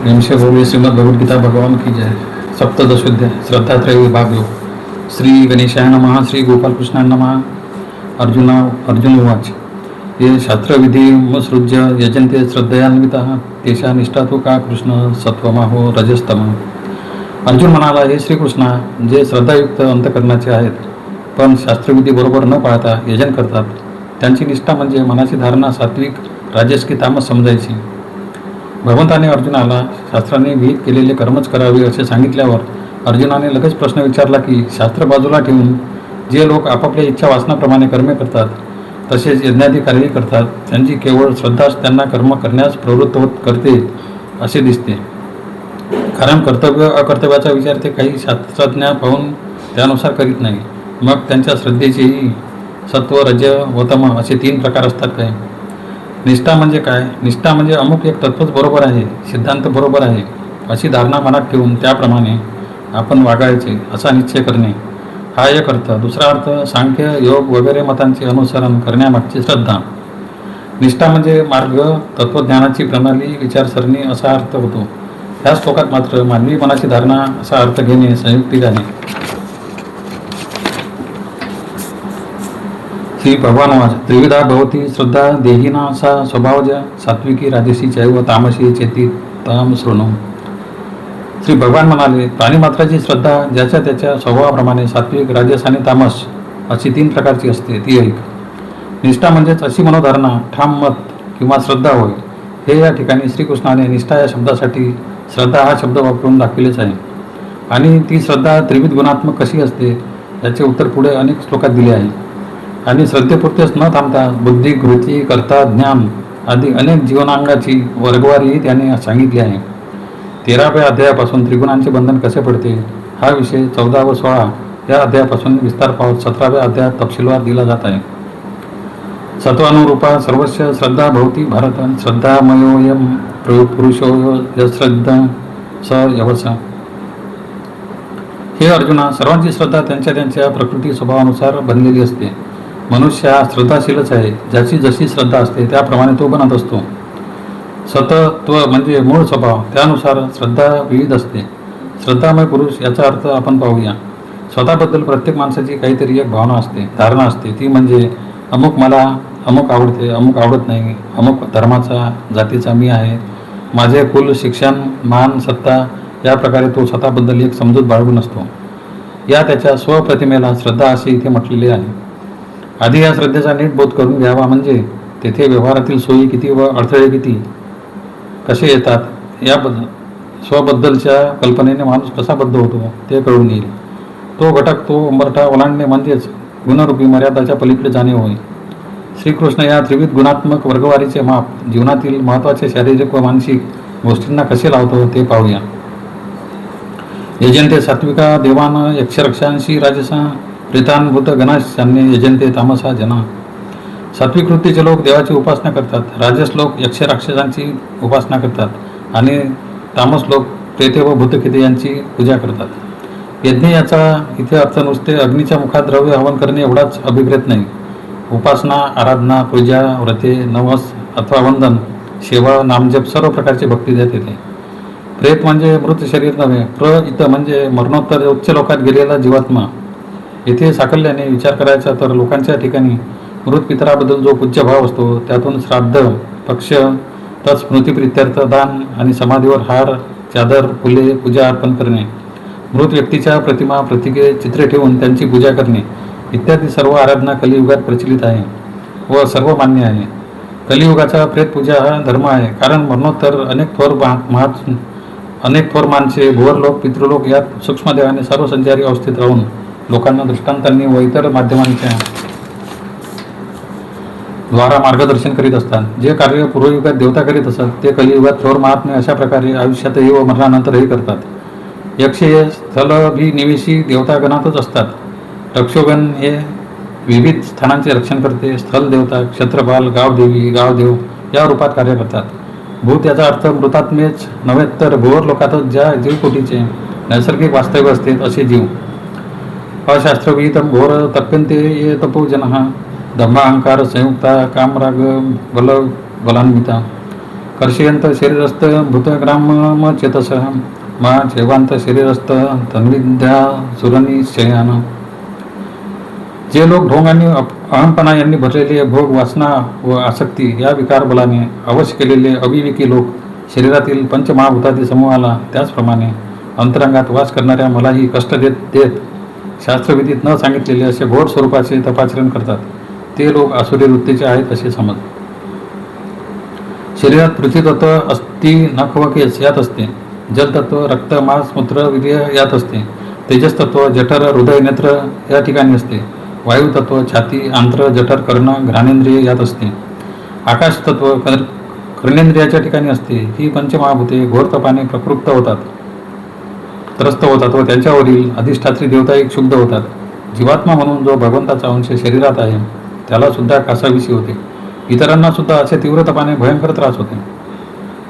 निमिषे बोले श्रीमद भगवद्गीता भगवान की जय. सप्तदशोध्याय श्रद्धात्रय विभाग योग. श्री गणेशाय नमः. श्री गोपालकृष्णाय नमः. अर्जुन उवाच. ये शास्त्रविधिमुत्सृज्य यजन्ते श्रद्धयान्विताः तेषां निष्ठा तु का कृष्ण सत्वमाहो रजस्तम. अर्जुन म्हणाला, हे श्रीकृष्णा, जे श्रद्धायुक्त अंतकरणाचे आहेत पण शास्त्रविधी बरोबर न पाळता यजन करतात त्यांची निष्ठा म्हणजे मनाची धारणा सात्विक, राजस की तामस समजायची. भगवंताने अर्जुनाला शास्त्राने विहित केलेले कर्मच करावे असे सांगितल्यावर अर्जुनाने लगेच प्रश्न विचारला की शास्त्र बाजूला ठेवून जे लोक आपापल्या इच्छा वासनाप्रमाणे कर्मे करतात तसेच यज्ञादी कार्यही करतात त्यांची केवळ श्रद्धाच त्यांना कर्म करण्यास प्रवृत्त होत करते असे दिसते. कारण कर्तव्य अकर्तव्याचा विचार ते काही शास्त्रज्ञ पाहून त्यानुसार करीत नाही. मग त्यांच्या श्रद्धेचेही सत्व, रज व तम असे 3 प्रकार असतात काय? निष्ठा म्हणजे काय? निष्ठा म्हणजे अमुक एक तत्वच बरोबर आहे, सिद्धांत बरोबर आहे अशी धारणा मनात ठेवून त्याप्रमाणे आपण वागायचे असा निश्चय करणे हा एक अर्थ. दुसरा अर्थ सांख्य, योग वगैरे मतांचे अनुसरण करण्यामागची श्रद्धा. निष्ठा म्हणजे मार्ग, तत्वज्ञानाची प्रणाली, विचारसरणी असा अर्थ होतो. ह्या श्लोकात मात्र मानवी मनाची धारणा असा अर्थ घेणे संयुक्तिक आहे. श्री भगवान वाच. त्रिविधा भवती श्रद्धा देहिना सा स्वभावज सात्विकी राजसी चैव तामसी चेती ताम शृणु. श्री भगवान म्हणाले, प्राणीमात्राची श्रद्धा ज्याच्या त्याच्या स्वभावाप्रमाणे सात्विक, राजस आणि तामस अशी 3 प्रकारची असते ती ऐक. निष्ठा म्हणजेच अशी मनोधारणा, ठाम मत किंवा श्रद्धा होय. हे या ठिकाणी श्रीकृष्णाने निष्ठा या शब्दासाठी श्रद्धा हा शब्द वापरून दाखविलेच आहे. आणि ती श्रद्धा त्रिविध गुणात्मक कशी असते याचे उत्तर पुढे अनेक श्लोकात दिले आहे. आणि श्रद्धेपुरतेच न थांबता बुद्धी, कृती, कर्ता, ज्ञान आदी अनेक जीवनांगाची वर्गवारीही त्याने सांगितली आहे. 13व्या अध्यायापासून त्रिगुणांचे बंधन कसे पडते हा विषय 14 व 16 या अध्यायापासून विस्तार पावत 17व्या अध्यायात तपशीलवार दिला जात आहे. सत्वानुरूपा सर्वस्व श्रद्धा भवती भारत. श्रद्धामयोयम पुरुषो यश्रद्धा स यवस. हे अर्जुना, सर्वांची श्रद्धा त्यांच्या त्यांच्या प्रकृती स्वभावानुसार बनलेली असते. मनुष्य हा श्रद्धाशीलच आहे. ज्याची जशी श्रद्धा असते त्याप्रमाणे तो बनत असतो. सतत्व म्हणजे मूळ स्वभाव, त्यानुसार श्रद्धा विविध असते. श्रद्धामय पुरुष याचा अर्थ आपण पाहूया. स्वतःबद्दल प्रत्येक माणसाची काहीतरी एक भावना असते, धारणा असते. ती म्हणजे अमुक मला अमुक आवडते, अमुक आवडत नाही, अमुक धर्माचा जातीचा मी आहे, माझे कुल, शिक्षण, मान, सत्ता या प्रकारे तो स्वतःबद्दल एक समजूत बाळगून असतो. या त्याच्या स्वप्रतिमेला श्रद्धा असे इथे म्हटलेले आहे. आधी या श्रद्धेचा नीट बोध करून घ्यावा म्हणजे तेथे व्यवहारातील सोयी किती व अडथळे किती कसे येतात याबद्दल स्वबद्दलच्या कल्पनेने माणूस कसा बद्ध होतो ते कळून येईल. तो घटक, तो उंबरठा ओलांडणे म्हणजेच गुणरूपी मर्यादाच्या पलीकडे जाणे होय. श्रीकृष्ण या त्रिविध गुणात्मक वर्गवारीचे माप जीवनातील महत्त्वाचे शारीरिक व मानसिक गोष्टींना कसे लावतो ते पाहूया. यजन्ते सात्विका देवान यक्षरक्षांशी राजसा प्रीतानभूत गणाशान्य यजन्ते तामसा जना. सात्विक वृत्तीचे लोक देवाची उपासना करतात, राजस लोक यक्ष राक्षसांची उपासना करतात आणि तामस लोक प्रेते व भूतकिते यांची पूजा करतात. यज्ञ याचा इथे अर्थ नुसते अग्नीच्या मुखात द्रव्य हवन करणे एवढाच अभिप्रेत नाही. उपासना, आराधना, पूजा, व्रते, नवस अथवा वंदन, सेवा, नामजप सर्व प्रकारची भक्ती देत येते. प्रेत म्हणजे मृत शरीर नव्हे. प्रइत म्हणजे मरणोत्तर उच्च लोकात गेलेला जीवात्मा. येथे साकल्याने विचार करायचा तर लोकांच्या ठिकाणी मृत पितराबद्दल जो पूज्य भाव असतो त्यातून श्राद्ध, पक्ष, तत्स्मृतिप्रित्यर्थ दान आणि समाधीवर हार, चादर, फुले, पूजा अर्पण करणे, मृत व्यक्तीच्या प्रतिमा, प्रतीके, चित्रे ठेवून त्यांची पूजा करणे इत्यादी सर्व आराधना कलियुगात प्रचलित आहे व सर्व मान्य आहे. कलियुगाचा प्रेतपूजा हा धर्म आहे. कारण मरणोत्तर अनेक थोर माणसे, भुवरलोक, पितृलोक यात सूक्ष्मदेवाने सर्व संचारी अवस्थेत राहून लोकांना दृष्टांतांनी व इतर माध्यमांच्या द्वारा मार्गदर्शन करीत असतात. जे कार्य पूर्वयुगात देवता करीत असत ते कलियुगात थोर महात्मे अशा प्रकारे आयुष्यातही व मरणानंतरही करतात. यक्ष हे स्थलभिनिवेशी देवतागणातच असतात. रक्षोगण हे विविध स्थानांचे रक्षण करते. स्थल देवता, क्षत्रपाल, गावदेवी, गावदेव या रूपात कार्य करतात. भूत याचा अर्थ मृतात्मेच नव्हे तर भुवर लोकातच ज्या जीवकोटीचे नैसर्गिक वास्तव्य असते असे जीव. अशास्त्रविहित घोर तप्यन्ते ये तपो जनः दंभाअहंकार संयुक्ता कामराग बलान्विता. कर्षयंत शरीरस्थ भूतग्राम चेतस मा चैवांत शरीरस्थ तन्विद्या सुरनिश्चयान. जे लोक ढोंग आणि अहंपणा यांनी भरलेले भोग, वासना व आसक्ती या विकार बलाने अवश्य केलेले अविवेकी लोक शरीरातील पंचमहाभूतादी समूहाला त्याचप्रमाणे अंतरंगात वास करणाऱ्या मलाही कष्ट देत देत शास्त्रविधीत न सांगितलेले असे घोर स्वरूपाचे तपाचरण करतात. ते लोक आसुरी वृत्तीचे आहेत असे समज. शरीरात पृथ्वीतत्व अस्थि नख व केस यात असते. जलतत्व रक्त मांस मूत्र वीर्य यात असते. तेजस्तत्व जठर हृदय नेत्र या ठिकाणी असते. वायुतत्व छाती आंत्र जठर कर्ण घ्राणेंद्रिय यात असते. आकाशतत्व कर्णेंद्रियाच्या ठिकाणी असते. ही पंचमहाभूते घोर तपाने प्रकृप्त होतात, त्रस्त होतात व त्यांच्यावरील अधिष्ठात्री देवता एक शुद्ध होतात. जीवात्मा म्हणून जो भगवंताचा अंश शरीरात आहे त्याला सुद्धा कासाविशी होते. इतरांना सुद्धा असे तीव्र तपाने भयंकर त्रास होते.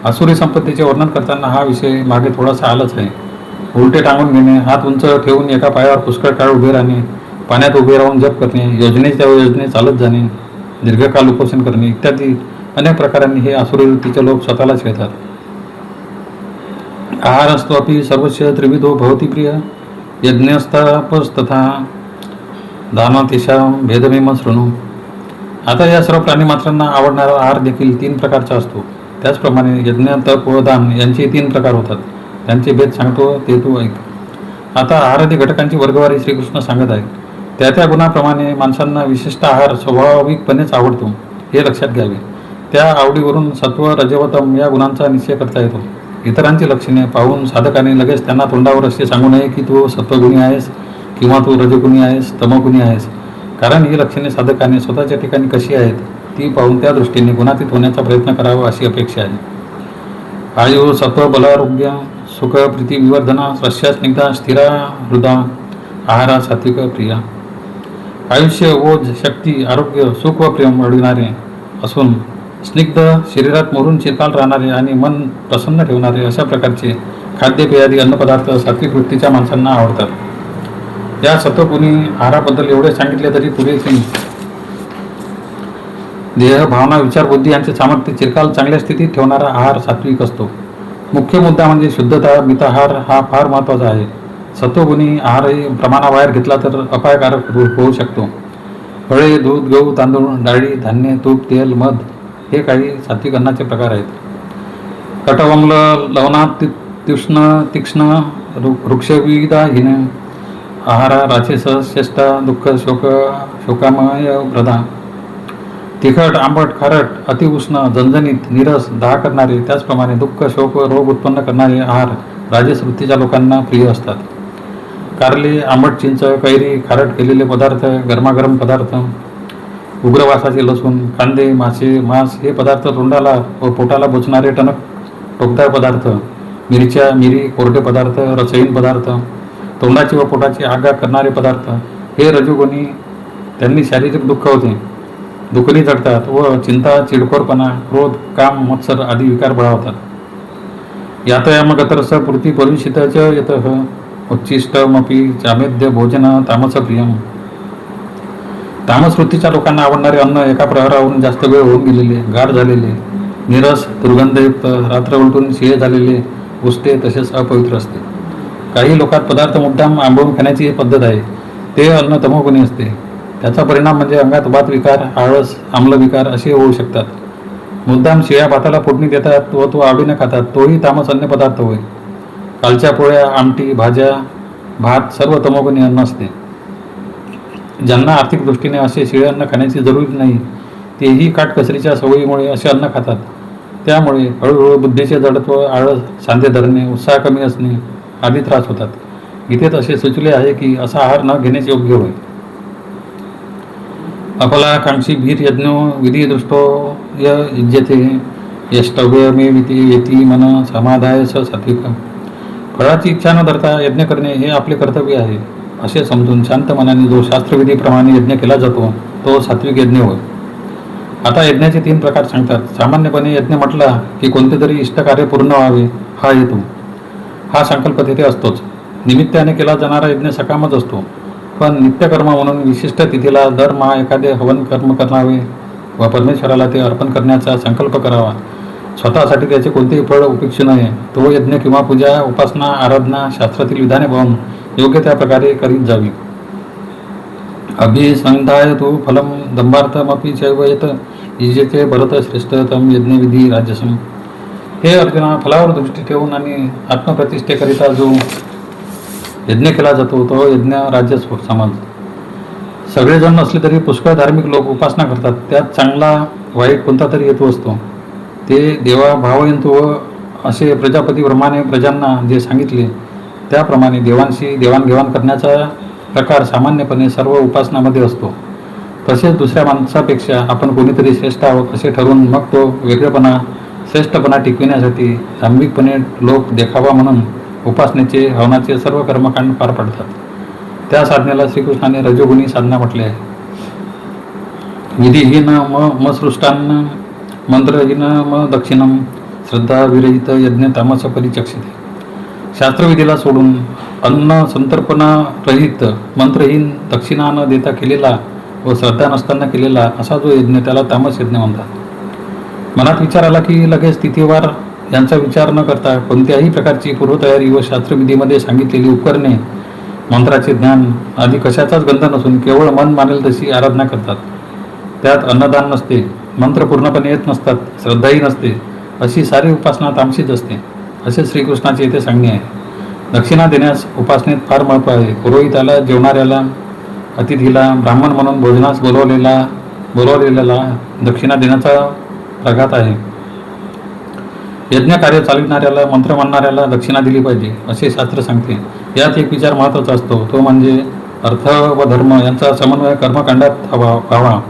आसुरी संपत्तीचे वर्णन करताना हा विषय मागे थोडासा आलाच आहे. उलटे टांगून घेणे, हात उंच ठेवून एका पायावर पुष्कळ काळ उभे राहणे, पाण्यात उभे राहून जप करणे, योजनेच्या योजने चालत जाणे, दीर्घकाल उपोषण करणे इत्यादी अनेक प्रकारांनी हे आसुरी वृत्तीचे लोक स्वतःलाच खेळतात. आहारस्त्वपि सर्वस्य त्रिविधो भवति प्रिय यज्ञस्तपस्तथा दानतेषां भेदमेव शृणु. आता या सर्व प्राणीमात्रांना आवडणारा आहार देखील 3 प्रकारचा असतो. त्याचप्रमाणे यज्ञ तप व दान यांचे 3 प्रकार होतात. त्यांचे भेद सांगतो ते तू ऐक. आता आहारादी घटकांची वर्गवारी श्रीकृष्ण सांगत आहे. त्या त्या गुणाप्रमाणे माणसांना विशिष्ट आहार स्वाभाविकपणेच आवडतो हे लक्षात घ्यावे. त्या आवडीवरून सत्व रजवतम या गुणांचा निश्चय करता येतो. इतरांची लक्षणे पाहून साधकाने लगेच त्यांना तोंडावर असे सांगू नये की तू सत्वगुणी आहेस किंवा तू रजगुणी आहेस तमगुणी आहेस. कारण ही लक्षणे साधकाने स्वतःच्या ठिकाणी कशी आहेत ती पाहून त्या दृष्टीने गुणातीत होण्याचा प्रयत्न करावा अशी अपेक्षा आहे. आयु सत्व बलारोग्य सुख प्रीती विवर्धना रस्या स्निग्धा स्थिरा हृदा आहारा सात्विक प्रिया. आयुष्य ओज शक्ती आरोग्य सुख व प्रेम वाढविणारे असून स्निग्ध शरीरात मोरून चिरकाल राहणारे आणि मन प्रसन्न ठेवणारे अशा प्रकारचे खाद्यपेयादी अन्नपदार्थ सात्विक वृत्तीच्या माणसांना आवडतात. या सत्वगुणी आहाराबद्दल एवढे सांगितले तरी पुरेसे. देह भावना विचार बुद्धी यांचे सामर्थ्य चिरकाल चांगल्या स्थितीत ठेवणारा आहार सात्विक असतो. मुख्य मुद्दा म्हणजे शुद्धता मिताहार हा फार महत्त्वाचा आहे. सत्वगुणी आहारही प्रमाणाबाहेर घेतला तर अपायकारक होऊ शकतो. फळे दूध गहू तांदूळ डाळी धान्य तूप तेल मध हे काही सात्विक अन्नाचे प्रकार आहेत. कटवम्ल लवणात तीक्ष्ण तीक्ष्ण वृक्षविदाहीन आहारा राचेस श्रेष्ठ दुःख शोकामय प्रदा. तिखट आंबट खारट अतिउष्ण झणझणीत निरस दहा करणारे त्याचप्रमाणे दुःख शोक रोग उत्पन्न करणारे आहार राजस वृत्तीच्या लोकांना प्रिय असतात. कारले आंबट चिंच कैरी खारट केलेले पदार्थ गरमागरम पदार्थ उग्रवासाचे लसूण कांदे मासे मांस हे पदार्थ तोंडाला व पोटाला बोचणारे टोकदार पदार्थ मिरच्या मिरी कोरडे पदार्थ रसहीन पदार्थ तोंडाची व पोटाची आगा करणारे पदार्थ हे रजोगुणी. त्यांनी शारीरिक दुःख होते दुखणी चढतात व चिंता चिडखोरपणा क्रोध काम मत्सर आदी विकार बळावतात. यातयामगतरस पूर्ती परिषितच यत उच्चिष्टमपि चामेद्य भोजन तामस प्रियम. तामस वृत्तीच्या लोकांना आवडणारे अन्न एका प्रहरावरून जास्त वेळ होऊन गेलेले गाढ झालेले निरस दुर्गंधयुक्त रात्र उलटून शिळे झालेले उष्टे तसेच अपवित्र असते. काही लोकात पदार्थ मुद्दाम आंबवून खाण्याची पद्धत आहे. ते अन्न तमोगुणी असते. त्याचा परिणाम म्हणजे अंगात वात विकार आळस आम्लविकार असे होऊ शकतात. मुद्दाम शिळ्या भाताला फोडणी देतात व तो आवडीने खातात तोही तामस अन्न पदार्थ होय. कालच्या पोळ्या आमटी भाज्या भात सर्व तमोगुणी अन्न असते. ज्यांना आर्थिक दृष्टीने असे शिळे अन्न खाण्याची जरुरी नाही तेही काटकसरीच्या सवयीमुळे असे अन्न खातात. त्यामुळे हळूहळू बुद्धीचे जडत्व आळस सांधे धरणे उत्साह कमी असणे आदी त्रास होतात. गीतेत असे सुचले आहे की असा आहार न घेण्याच योग्य होय. अफलाकांक्षी भीर यज्ञो विधी दृष्टो युज्यते यष्टव्य मे येती मन समाधाय स सात्विक. फळाची इच्छा न धरता यज्ञ करणे हे आपले कर्तव्य आहे असे समजून शांत मनाने जो शास्त्रविधीप्रमाणे यज्ञ केला जातो तो सात्विक यज्ञ होय. आता यज्ञाचे 3 प्रकार सांगतात. सामान्यपणे यज्ञ म्हटला की कोणते तरी इष्टकार्य पूर्ण व्हावे हा हेतू हा संकल्प तेथे असतोच. निमित्ताने केला जाणारा यज्ञ सकामच असतो. पण नित्यकर्म म्हणून विशिष्ट तिथीला दरमहा एखादे हवन कर्म करावे व परमेश्वराला ते अर्पण करण्याचा संकल्प करावा. स्वतःसाठी त्याचे कोणतेही फळ अपेक्षू नये. तो यज्ञ किंवा पूजा, उपासना, आराधना शास्त्रातील विधाने पाहून योग्य त्या प्रकारे करीत जावी. अभिसंधाय तू फलम दंभार्थमपि चैव यत इजेते भरत श्रेष्ठ तम यज्ञविधी राजसम. हे अर्जुना, फलावर दृष्टी ठेवून आणि आत्मप्रतिष्ठेकरिता जो यज्ञ केला जातो तो यज्ञ राज्य समज. सगळेजण नसले तरी पुष्कळ धार्मिक लोक उपासना करतात. त्यात चांगला वाईट कोणता तरी हेतू असतो. ते देवा भावयंतु व असे प्रजापती ब्रह्माने प्रजांना जे सांगितले त्याप्रमाणे देवांशी देवाणघेवाण करण्याचा प्रकार सामान्यपणे सर्व उपासनामध्ये असतो. तसेच दुसऱ्या माणसापेक्षा आपण कोणीतरी श्रेष्ठ आहोत असे ठरवून मग तो वेगळेपणा श्रेष्ठपणा टिकविण्यासाठी धार्मिकपणे लोक देखावा म्हणून उपासनेचे हवनाचे सर्व कर्मकांड पार पडतात. त्या साधनेला श्रीकृष्णाने रजोगुणी साधना म्हटले आहे. विधिहीन म सृष्टान्न मंत्रहीन म दक्षिणम श्रद्धा विरहित यज्ञ तामस परिचक्षिते. शास्त्रविधीला सोडून अन्न संतर्पणा रहित मंत्रहीन दक्षिणा न देता केलेला व श्रद्धा नसताना केलेला असा जो यज्ञ त्याला तामस यज्ञ म्हणतात. मनात विचार आला की लगेच स्थितीवार यांचा विचार न करता कोणत्याही प्रकारची पूर्वतयारी व शास्त्रविधीमध्ये सांगितलेली उपकरणे, मंत्राचे ज्ञान आदी कशाचाच गंध नसून केवळ मन मानेल तशी आराधना करतात. त्यात अन्नदान नसते, मंत्र पूर्णपणे येत नसतात, श्रद्धाही नसते, अशी सारी उपासना तामसीच असते असे श्रीकृष्णाचे येथे सांगणे आहे. दक्षिणा देण्यास उपासनेत फार महत्त्व आहे. पुरोहिताला, जेवणाऱ्याला, अतिथीला, ब्राह्मण म्हणून भोजनास बोलवलेल्याला दक्षिणा देण्याचा प्रघात आहे. यज्ञ कार्य चालविणाऱ्याला, मंत्र म्हणणाऱ्याला दक्षिणा दिली पाहिजे असे शास्त्र सांगते. यात एक विचार महत्त्वाचा असतो, तो म्हणजे अर्थ व धर्म यांचा समन्वय कर्मकांडात व्हावा.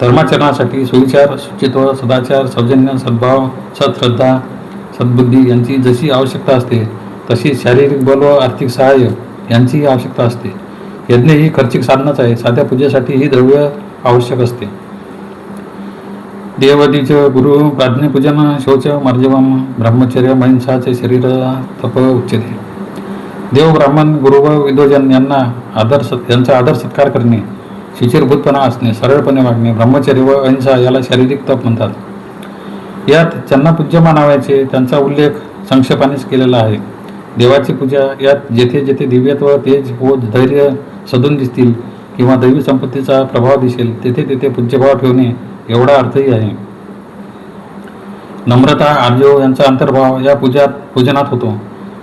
धर्माचरणासाठी सुविचार, शुचित्व, सदाचार, सौजन्य, सद्भाव, सत्श्रद्धा, सद्बुद्धी यांची जशी आवश्यकता असते तशी शारीरिक बल व आर्थिक सहाय्य यांचीही आवश्यकता असते. यज्ञ ही खर्चिक साधनच आहे. साध्या पूजेसाठी ही द्रव्य आवश्यक असते. देवदीच गुरु प्राज्ञपूजन शौच मार्जवम ब्रह्मचर्य महिंसाचे शरीर तप उच्चते. देव, ब्राह्मण, गुरु व विद्वजन यांचा आदर सत्कार करणे, शिचिरभूतपणा असणे, सरळपणे वागणे, ब्रह्मचर्य व अहिंसा याला शारीरिक तप म्हणतात. यात चन्नपूज्यमा नावाचे त्यांचा उल्लेख संक्षेपानेच केलेला आहे. देवाची पूजा यात जेथे जेथे दिव्यत्व, तेज व धैर्य सदून दिसतील किंवा दैवी संपत्तीचा प्रभाव दिसेल तेथे तेथे पूज्यभाव ठेवणे एवढा अर्थही आहे. नम्रता, आर्जव यांचा अंतर्भाव या पूजनात होतो.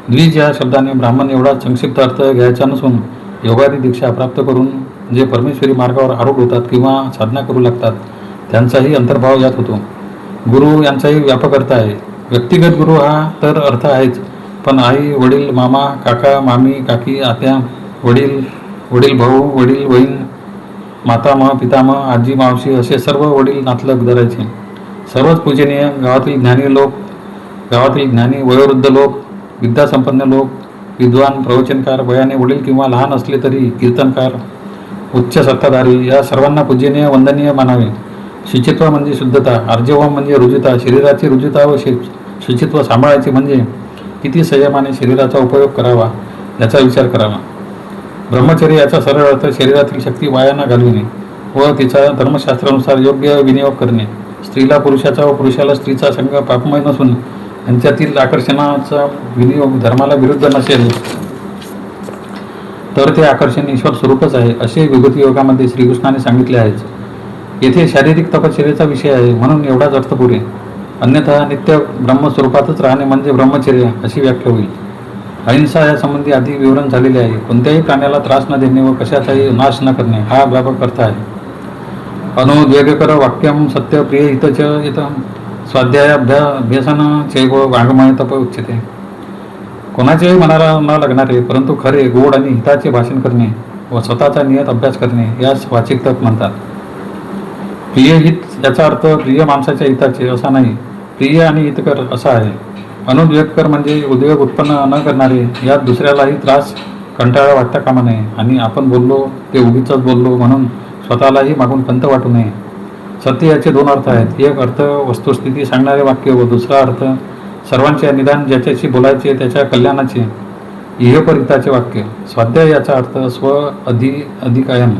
द्विज या शब्दाने ब्राह्मण एवढा संक्षिप्त अर्थ घ्यायचा नसून योगादी दीक्षा प्राप्त करून जे परमेश्वरी मार्गावर आरूढ होतात किंवा साधना करू लागतात त्यांचाही अंतर्भाव यात होतो. गुरु यांचाही व्यापक अर्थ आहे. व्यक्तिगत गुरु हा तर अर्थ आहेच, पण आई, वडील, मामा, काका, मामी, काकी, आत्या, वडील भाऊ, वडील बहीण, मातामह, पितामह, आजी, मावशी असे सर्व वडील नातलग धरायचे. सर्वच पूजनीय. गावातील ज्ञानी, वयोवृद्ध लोक, विद्यासंपन्न लोक, विद्वान, प्रवचनकार, वयाने वडील किंवा लहान असले तरी कीर्तनकार, उच्च सत्ताधारी या सर्वांना पूजनीय, वंदनीय मानावे. शुचित्व म्हणजे शुद्धता, आर्जव म्हणजे रुजुता, शरीराची रुजुता व शुचित्व सांभाळायचे म्हणजे किती संयमाने शरीराचा उपयोग करावा याचा विचार करावा. ब्रह्मचर्य याचा सरळ अर्थ शरीरातील शक्ती वाया न घालविणे व तिचा धर्मशास्त्रानुसार योग्य विनियोग करणे. स्त्रीला पुरुषाचा व पुरुषाला स्त्रीचा संग पापमय नसून यांच्यातील आकर्षणाचा विनियोग धर्माला विरुद्ध नसेल तर ते आकर्षण ईश्वर स्वरूपच आहे असे विभूती योगामध्ये श्रीकृष्णाने सांगितले आहेच. येथे शारीरिक तपश्चर्याचा विषय आहे म्हणून एवढाच अर्थ पुरे. अन्यथा नित्य ब्रह्मस्वरूपातच राहणे म्हणजे ब्रह्मचर्य अशी व्याख्या होईल. अहिंसा या संबंधी आधी विवरण झालेले आहे. कोणत्याही प्राण्याला त्रास न देणे व कशाचाही नाश न करणे हा व्यापक अर्थ आहे. अनुद्वेगकर वाक्यम सत्य प्रिय हितच येत स्वाध्यायाभ्यासन चैव वाङ्मय तप उच्यते. कोणाच्याही मनाला न लागणारे परंतु खरे, गोड आणि हिताचे भाषण करणे व स्वतःचा नियत अभ्यास करणे यास वाचिक तप म्हणतात. प्रिय हित याचा अर्थ प्रिय माणसाच्या हिताचे असा नाही, प्रिय आणि हितकर असा आहे. अनुद्वेगकर म्हणजे उद्वेग उत्पन्न न करणारे. यात दुसऱ्यालाही त्रास, कंटाळा वाटता कामा नये आणि आपण बोललो ते उगीचच बोललो म्हणून स्वतःलाही मागून खंत वाटू नये. सत्य याचे दोन अर्थ आहेत. एक अर्थ वस्तुस्थिती सांगणारे वाक्य व दुसरा अर्थ सर्वांचे निदान ज्याच्याशी बोलायचे त्याच्या कल्याणाचे इहपरिताचे वाक्य. स्वाध्याय याचा अर्थ स्व अधिकायन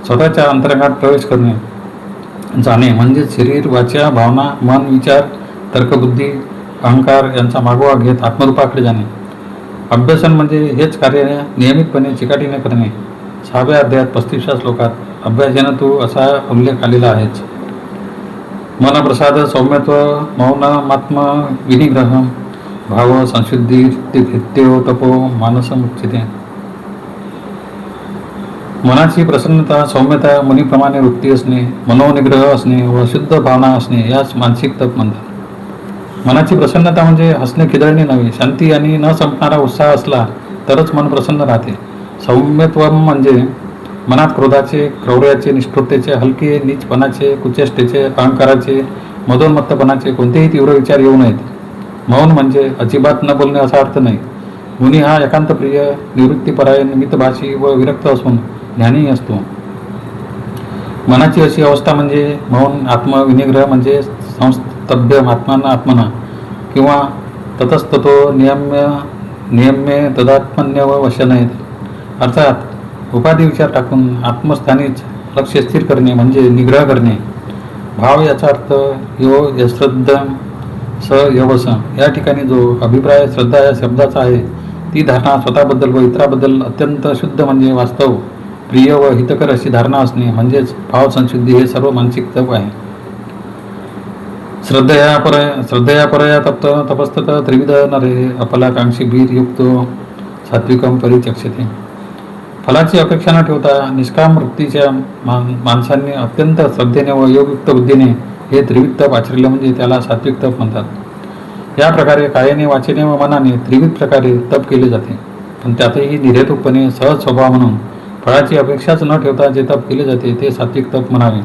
स्वतःच्या अंतरंगात प्रवेश करणे, जाणे म्हणजे शरीर, वाचा, भावना, मन, विचार तर्कबुद्धी, अहंकार यांचा मागोवा घेत आत्मरूपाकडे जाणे. अभ्यासन म्हणजे हेच कार्य नियमितपणे चिकाटीने करणे. 6व्या अध्यायात 35व्या श्लोकात अभ्याजनतू असा उल्लेख आलेला आहेच. मनप्रसाद, सौम्यत्व, मौनमात्म विनिग्रह, भाव संशुद्धी, हित्यो तपो मानसमुच्यते. मनाची प्रसन्नता, सौम्यता, मुनीप्रमाणे वृत्ती असणे, मनोनिग्रह असणे व शुद्ध भावना असणे यास मानसिक तप म्हणतात. मनाची प्रसन्नता म्हणजे हसणे खिदळणे नव्हे, शांती आणि न संपणारा उत्साह असला तरच मन प्रसन्न राहते. सौम्यत्व म्हणजे मनात क्रोधाचे, क्रौर्याचे, निष्ठुरतेचे, हलके नीचपणाचे, कुचेष्टेचे, अहंकाराचे, मदोन्मत्तपणाचे कोणतेही तीव्र विचार येऊ नयेत. मौन म्हणजे अजिबात न बोलणे असा अर्थ नाही. मुनी हा एकांतप्रिय, निवृत्तीपरायण, मितभाषी व विरक्त असून ज्ञानी असतो. मनाची अशी अवस्था म्हणजे मौन. आत्मविनिग्रह म्हणजे संस्तभ्य आत्माना आत्मना किंवा ततस्ततो नियम्य तदात्मन्य व वशनयेत. अर्थात उपाधी विचार टाकून आत्मस्थानीच लक्ष स्थिर करणे म्हणजे निग्रह करणे. भाव याचा अर्थ यो यश्रद्धम स यवस. या ठिकाणी जो अभिप्राय श्रद्धा या शब्दाचा आहे ती धारणा स्वतःबद्दल व इतराबद्दल अत्यंत शुद्ध म्हणजे वास्तव, प्रिय व हितकर अशी धारणा असणे म्हणजेच भाव संशुद्धी हे सर्व मानसिक तप आहे. श्रद्धया परया तप्त तपस्तत त्रिविध नरे अपलाकांक्षी भीर युक्तो सात्विकम परिचक्षते. फलाची अपेक्षा न ठेवता निष्काम वृत्तीच्या माणसांनी अत्यंत श्रद्धेने व योगयुक्त बुद्धीने हे त्रिविध तप आचरले म्हणजे त्याला सात्विक तप म्हणतात. या प्रकारे कायाने, वाचेने व मनाने त्रिविध प्रकारे तप केले जाते. पण त्यातही निर्हेतुकपणे सहज स्वभाव म्हणून फळाची अपेक्षाच न ठेवता जे तप केले जाते ते सात्विक तप म्हणावे.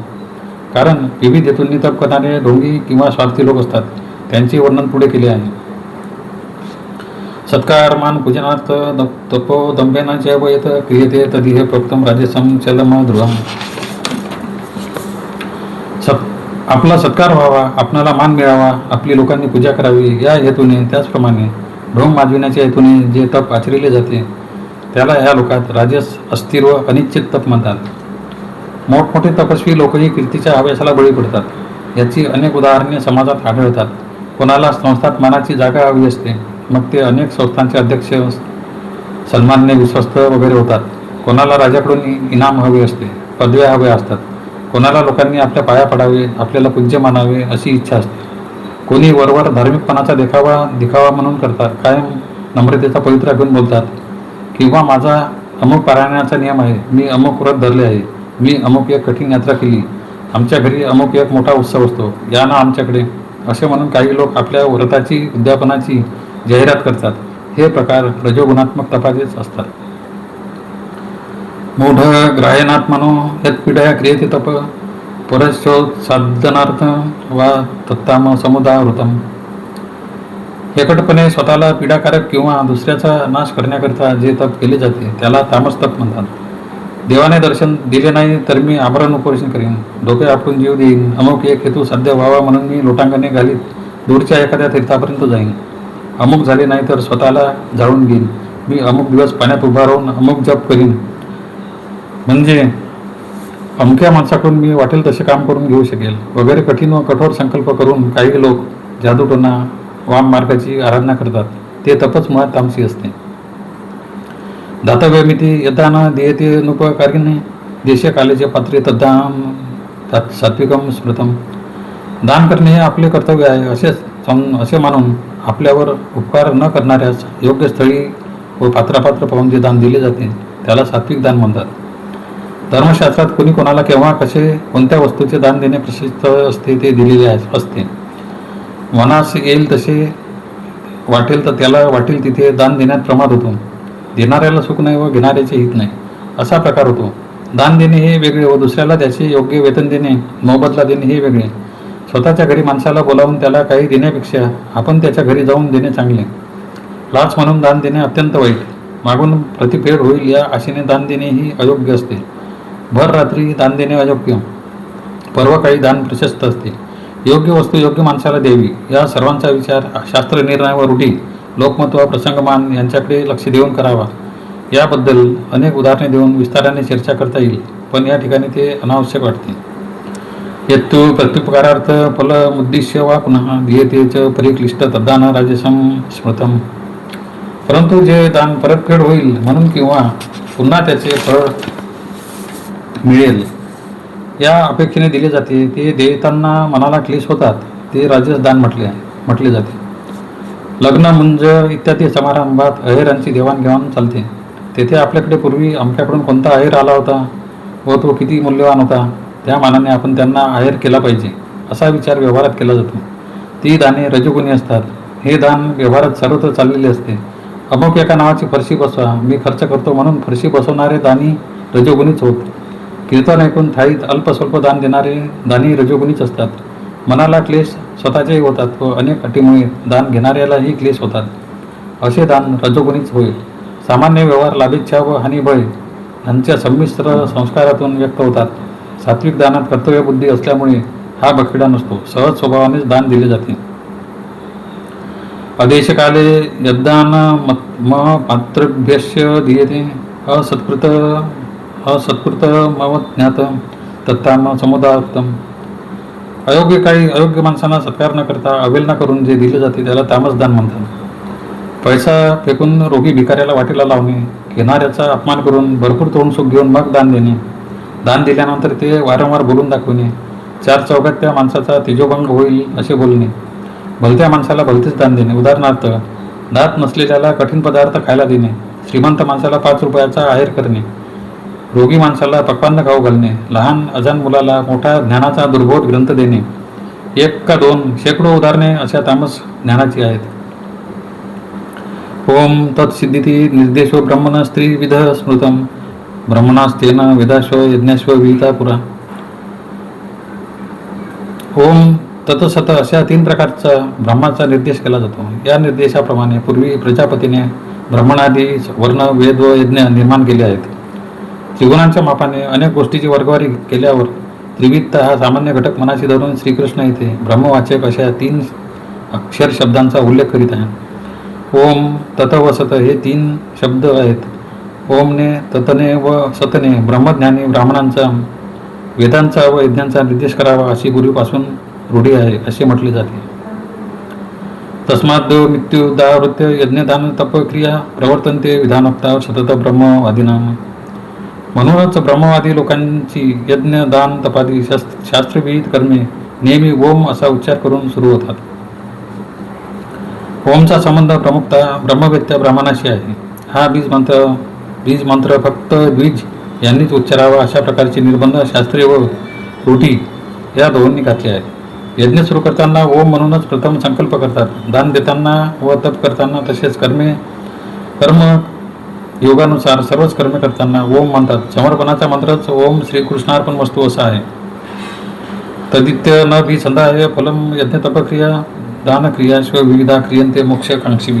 कारण विविध हेतूंनी तप करणारे ढोंगी किंवा स्वार्थी लोक असतात. त्यांचे वर्णन पुढे केले आहे. सत्कार मान पूजनार्थ तपो दंभेन च यत क्रियते तदिह प्रोक्तम राजसम चलम ध्रुवम. आपला सत्कार व्हावा, आपणाला मान मिळावा, आपली लोकांनी पूजा करावी या हेतूने, त्याचप्रमाणे ढोंग माजविण्याच्या हेतूने जे तप आचरले जाते त्याला या लोकात राजस, अस्थिर व अनिश्चित तप म्हणतात. मोठमोठे तपस्वी लोकही कीर्तीच्या हव्यासाला बळी पडतात. याची अनेक उदाहरणे समाजात आढळतात. कोणाला संस्थात मानाची जागा हवी असते, मग ते अनेक संस्थांचे अध्यक्ष, सन्मानने विश्वस्त वगैरे होतात. कोणाला राजाकडून इनाम हवे असते, पदव्या हव्या असतात. कोणाला लोकांनी आपल्या पाया पडावे, आपल्याला पूज्य मानावे अशी इच्छा असते. कोणी वरवर धार्मिकपणाचा दिखावा म्हणून करतात, कायम नम्रतेचा पवित्रा घेऊन बोलतात किंवा माझा अमुक पारायणाचा नियम आहे, मी अमुक व्रत धरले आहे, मी अमुक एक कठीण यात्रा केली, आमच्या घरी अमुक एक मोठा उत्सव असतो, या ना आमच्याकडे, असे म्हणून काही लोक आपल्या व्रताची, उद्यापनाची जाहिरात करतात. हे प्रकार रजोगुणात्मक तपाचेच असतात. मूढ ग्राह्यनात्मनो यत्पीडया क्रियते तप परशोत्साधनार्थ वा तत्ताम समुदावृतम. एकटपणे स्वतःला पीडाकारक किंवा दुसऱ्याचा नाश करण्याकरिता जे तप केले जाते त्याला तामस तप म्हणतात. देवाने दर्शन दिले नाही तर मी आमरण उपोषण करीन, डोके आपटून जीव देईन, अमुक एक हेतू साध्य व्हावा म्हणून मी लोटांगणे घालीत दूरच्या एखाद्या तीर्थापर्यंत जाईन, अमुक झाले नाही तर स्वतःला जाळून घेईन, मी अमुक दिवस पाण्यात उभा राहून अमुक जप करीन. म्हणजे अमक्या माणसाकडून मी वाटेल तसे काम करून घेऊ शकेल वगैरे कठीण व कठोर संकल्प करून काही लोक जादूटोना, वाम मार्गाची आराधना करतात. ते तपच मुळात तामसी असते. दातव्यमिती यथा न देयते नुपकारिणे देश कालेचे पात्रे तद्दाम सात्विकम स्मृतम. दान करणे हे आपले कर्तव्य आहे असे मानून आपल्यावर उपकार न करणाऱ्यास योग्य स्थळी व पात्रापात्र पाहून जे दान दिले जाते त्याला सात्विक दान म्हणतात. धर्मशास्त्रात कोणी कोणाला केव्हा कसे कोणत्या वस्तूचे दान देणे प्रसिद्ध असते ते दिलेले असते. मनास येईल तसे वाटेल तर त्याला वाटेल तिथे दान देण्यात प्रमाद होतो. देणाऱ्याला सुख नाही व घेणाऱ्याचे हित नाही असा प्रकार होतो. दान देणे हे वेगळे व दुसऱ्याला त्याचे योग्य वेतन देणे, मोबदला देणे हे वेगळे. स्वतःच्या घरी माणसाला बोलावून त्याला काही देण्यापेक्षा आपण त्याच्या घरी जाऊन देणे चांगले. लाच म्हणून दान देणे अत्यंत वाईट. मागून प्रतिफेड होईल या आशेने दान देणे ही अयोग्य असते. भर रात्री दान देणे अयोग्य, पर्व काळी दान प्रशस्त असते. योग्य वस्तू योग्य माणसाला द्यावी या सर्वांचा विचार शास्त्र निर्णय व रूढी, लोकमत व प्रसंगमान यांच्याकडे लक्ष देऊन करावा. याबद्दल अनेक उदाहरणे देऊन विस्ताराने चर्चा करता येईल, पण या ठिकाणी ते अनावश्यक वाटते. यत्तु प्रत्युपकारार्थ फलमुद्दिश्य वा पुनः दीयते च परिक्लिष्ट तद्दान राजसं स्मृतम. परंतु जे दान परतफेड होईल म्हणून किंवा पुन्हा त्याचे फळ मिळेल या अपेक्षेने दिले जाते, ते देताना मनाला क्लेश होतात, ते राजस दान म्हटले जाते. लग्न, मुंज इत्यादी समारंभात अहेरांची देवाणघेवाण चालते. तेथे आपल्याकडे पूर्वी आमच्याकडून कोणता अहेर आला होता व तो किती मूल्यवान होता, त्या मानाने आपण त्यांना अहेर केला पाहिजे असा विचार व्यवहारात केला जातो. ती दाने रजोगुणी असतात. हे दान व्यवहारात सर्वत्र चाललेले असते. अमुक एका नावाची फरशी बसवा, मी खर्च करतो म्हणून फरशी बसवणारे दानी रजोगुणीच होत. कीर्तन ऐकून थाळीत अल्पस्वल्प दान देणारे दानी रजोगुणीच असतात. मनाला क्लेश स्वतःचेही होतात व अनेक अटीमुळे दान घेणाऱ्यालाही क्लेश होतात, असे दान रजोगुणीच होय. सामान्य व्यवहार लाभेच्छा व हानिभय यांच्या संमिश्र संस्कारातून व्यक्त होतात. सात्विक दानात कर्तव्यबुद्धी असल्यामुळे हा बखिडा नसतो, सहज स्वभावानेच दान दिले जाते. अदेशकाले यद्दान मातृभ्यश्च दीयते असत्कृतमवज्ञात तत्ताम समुदार्थम. अयोग्य काळी अयोग्य माणसांना सत्कार न करता अवेलना करून जे दिले जाते त्याला तामस दान म्हणतात. पैसा फेकून रोगी भिकाऱ्याला वाटेला लावणे, घेणाऱ्याचा अपमान करून भरपूर तोंडसुख घेऊन मग दान देणे, दान दिल्यानंतर ते वारंवार बोलून दाखवणे, चार चौघात त्या माणसाचा तेजोभंग होईल असे बोलणे, भलत्या माणसाला भलतेच दान देणे. उदाहरणार्थ, दात नसलेल्याला कठीण पदार्थ खायला देणे, श्रीमंत माणसाला 5 रुपयाचा आहेर करणे, रोगी माणसाला पक्वान्न खाऊ घालणे, लहान अजान मुलाला मोठा ज्ञानाचा दुर्बोध ग्रंथ देणे. 1 का 2 शेकडो उदाहरणे अशा तामस ज्ञानाची आहेत. ओम तत्सिद्धीती निर्देशो ब्रह्मण स्त्रीविध स्मृतम ब्रह्मणास्तेन वेदाश्व यज्ञाश्व विहिता पुरा. ओम ततसत अशा 3 प्रकारचा ब्रह्माचा निर्देश केला जातो. या निर्देशाप्रमाणे पूर्वी प्रजापतीने ब्रह्मणादी वर्ण वेद व यज्ञ निर्माण केले आहेत. त्रिगुणांच्या मापाने अनेक गोष्टीची वर्गवारी केल्यावर त्रिवित्त हा सामान्य घटक मनाशी धरून श्रीकृष्ण येथे ब्रह्मवाचक अशा 3 अक्षर शब्दांचा उल्लेख करीत आहे. ओम तत व सत हे 3 शब्द आहेत. ओमने, ततने व सतने ब्रह्मज्ञानी ब्राह्मणांचा वेदांचा व यज्ञांचा निर्देश करावा अशी पूर्वीपासून रूढी आहे असे म्हटले जाते. तस्माद मृत्यू दावृत्य यज्ञदान तपक्रिया प्रवर्तनते विधानोक्ता सतत ब्रह्मवादीना. म्हणूनच ब्रह्मवादी लोकांची यज्ञ, दान, तपादी शास्त्रविहित कर्मे नेहमी ओम असा उच्चार करून सुरू होतात. ओमचा संबंध प्रमुखतः ब्रह्मवेत्त्या ब्राह्मणाशी आहे. हा बीज मंत्र फक्त द्विज यांनीच उच्चारावा अशा प्रकारचे निर्बंध शास्त्रीय व रूढी या दोन्ही घातले आहेत. यज्ञ सुरू करताना ओम म्हणूनच प्रथम संकल्प करतात. दान देताना व तप करताना तसेच कर्म योगानुसार सर्वच कर्मे करताना ओम म्हणतात. समर्पणाचा मंत्रच ओम श्रीकृष्णार्पण वस्तू असा आहे. तदित्य न भी संधाय फलम यज्ञ तपक्रिया दान क्रिया स्व विविधा क्रियंते मोक्षकांक्षी.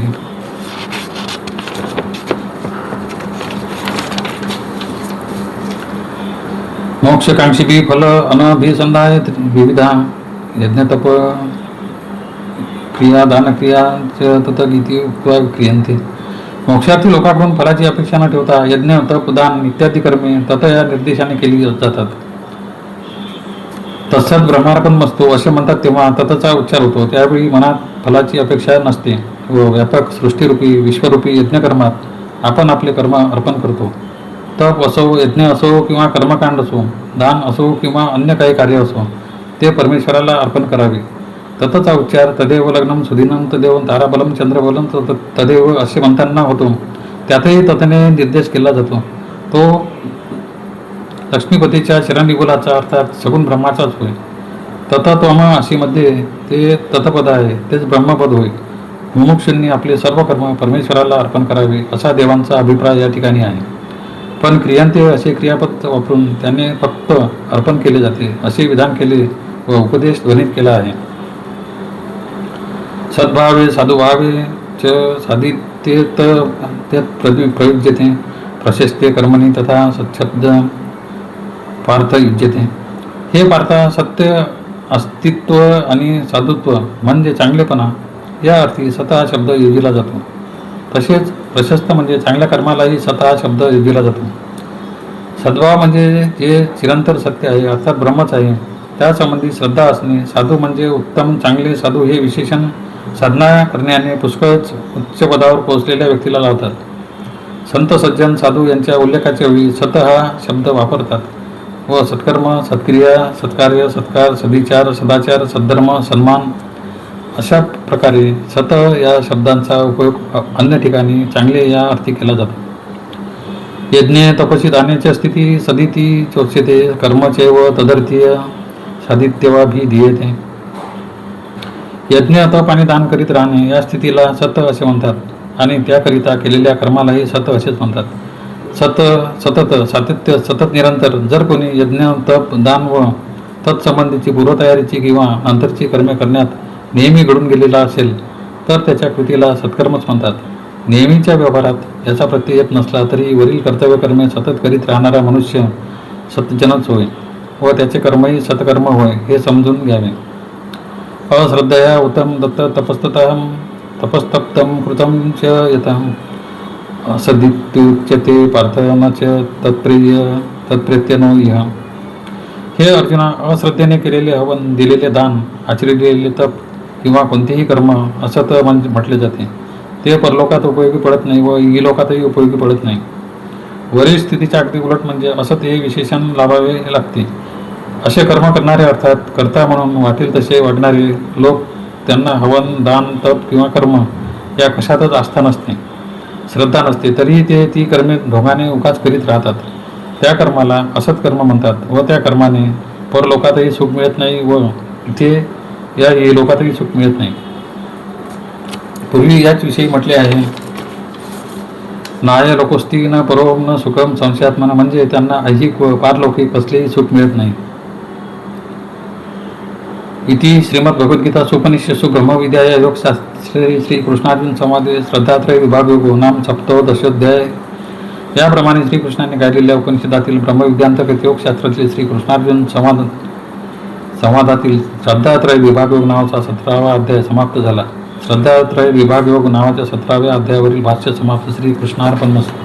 मोक्षकांक्षी फल अनभिसंधाय विविधा यज्ञ तप क्रिया दान क्रिया ततगीती क्रियंते. मोक्षार्थी लोकांकडून फलाची अपेक्षा न ठेवता यज्ञ, तप, दान इत्यादी कर्मे तत या निर्देशाने केली जातात. तत्सत ब्रह्मार्पण वस्तू असे म्हणतात तेव्हा ततचा उच्चार होतो. त्यावेळी मनात फलाची अपेक्षा नसते व व्यापक सृष्टीरूपी विश्वरूपी यज्ञकर्मात आपण आपले कर्म अर्पण करतो. तप असो, यज्ञ असो किंवा कर्मकांड असो, दान असो किंवा अन्य काही कार्य असो, ते परमेश्वराला अर्पण करावे. ततचा उच्चार तदेव लग्नम सुदिनं तदेव ताराबलम चंद्रबलम तदेव असे म्हणताना होतो. त्यातही ततने निर्देश केला जातो. तो लक्ष्मीपतीच्या चिरंजीवलाचा अर्थात सगुण ब्रह्माचाच होय. ततत्वम अशी मध्ये ते ततपद आहे, तेच ब्रह्मपद होय. मुमुक्षूंनी आपले सर्व कर्म परमेश्वराला अर्पण करावे असा देवांचा अभिप्राय या ठिकाणी आहे. पण क्रियांते असे क्रियापद वापरून त्याने फक्त अर्पण केले जाते असे विधान केले व उपदेश ध्वनित केला आहे. सद्भावे साधुभावे च साधित्येत प्रयुज्यते प्रशस्ते कर्मणी तथा सच्छब्द पार्थ युज्यते. हे पार्था, सत्य, अस्तित्व आणि साधुत्व म्हणजे चांगलेपणा या अर्थी सत हा शब्द योजिला जातो. तसेच प्रशस्त म्हणजे चांगल्या कर्मालाही सत हा शब्द योजिला जातो. सद्भाव म्हणजे जे चिरंतर सत्य आहे अर्थात ब्रह्मच आहे. त्यासंबंधी श्रद्धा असणे. साधू म्हणजे उत्तम चांगले साधू हे विशेषण साधना करण्याने पुष्कळच उच्च पदावर पोहोचलेल्या व्यक्तीला लावतात. संत सज्जन साधू यांच्या उल्लेखाच्या वेळी सत हा शब्द वापरतात व सत्कर्म, सत्क्रिया, सत्कार्य, सत्कार, सदिचार, सदाचार, सद्धर्म, सन्मान अशा प्रकारे सत या शब्दांचा उपयोग अन्य ठिकाणी चांगले या अर्थी केला जातो. यज्ञ तपसी दानेच्या स्थिती सदिती चोच्यते कर्मचैव तदर्थीय साधित्यवाभिधीयते. यज्ञ, तप आणि दान करीत राहणे या स्थितीला सत असे म्हणतात आणि त्याकरिता केलेल्या कर्मालाही सत असेच म्हणतात. सतत सातत्य, सतत निरंतर जर कोणी यज्ञ, तप, दान व तत्संबंधीची पूर्वतयारीची किंवा नंतरची कर्मे करण्यात नेहमी घडून गेलेला असेल तर त्याच्या कृतीला सत्कर्मच म्हणतात. नेहमीच्या व्यवहारात याचा प्रत्यय येत नसला तरी वरील कर्तव्य कर्मे सतत करीत राहणारा मनुष्य सत्जनच होय व त्याचे कर्मही सत्कर्म होय हे समजून घ्यावे. अश्रद्धया उत्तम दत्त तपस्तप्तम कृतं च यतः असदित्युच्यते पार्थ न च तत्प्रेत्यनो इह. हे अर्जुना, अश्रद्धेने केलेले हवन, दिलेले दान, आचरिलेले तप किंवा कोणतेही कर्म असत म्हणजे म्हटले जाते. ते परलोकात उपयोगी पडत नाही व इलोकातही उपयोगी पडत नाही. वरील स्थितीच्या अगदी उलट म्हणजे असत हे विशेषण लावावे लागते. असे कर्म करणारे अर्थात कर्ता म्हणून वाटेल तसे वागणारे लोक, त्यांना हवन, दान, तप किंवा कर्म या कशातच आस्था नसते, श्रद्धा नसते, तरीही ते ती कर्मे ढोंगाने उगाच करीत राहतात. त्या कर्माला असत कर्म म्हणतात व त्या कर्माने परलोकातही सुख मिळत नाही व इथे या लोकातही सुख मिळत नाही. पूर्वी याच विषयी म्हटले आहे, नाय लोकोस्ती न परो न सुखम संशयात्मन, म्हणजे त्यांना ऐहिक व पारलौकिक कसलेही सुख मिळत नाही. इति श्रीमद्भगवद्गीता सुपनिषत्सु ब्रह्मविद्या योगशास्त्रे श्रीकृष्णार्जुन संवादे श्रद्धात्रय विभाग योगो नाम सप्तदशोध्याय. याप्रमाणे श्रीकृष्णाने गायलेल्या उपनिषदातील ब्रह्मविद्यांतर्गत योगशास्त्रातील श्रीकृष्णार्जुन संवादातील श्रद्धात्रय विभाग योग नावाचा 17वा अध्याय समाप्त झाला. श्रद्धात्रय विभाग योग नावाच्या 17व्या अध्यायावरील भाष्य समाप्त. श्रीकृष्णार्पणमस्तु.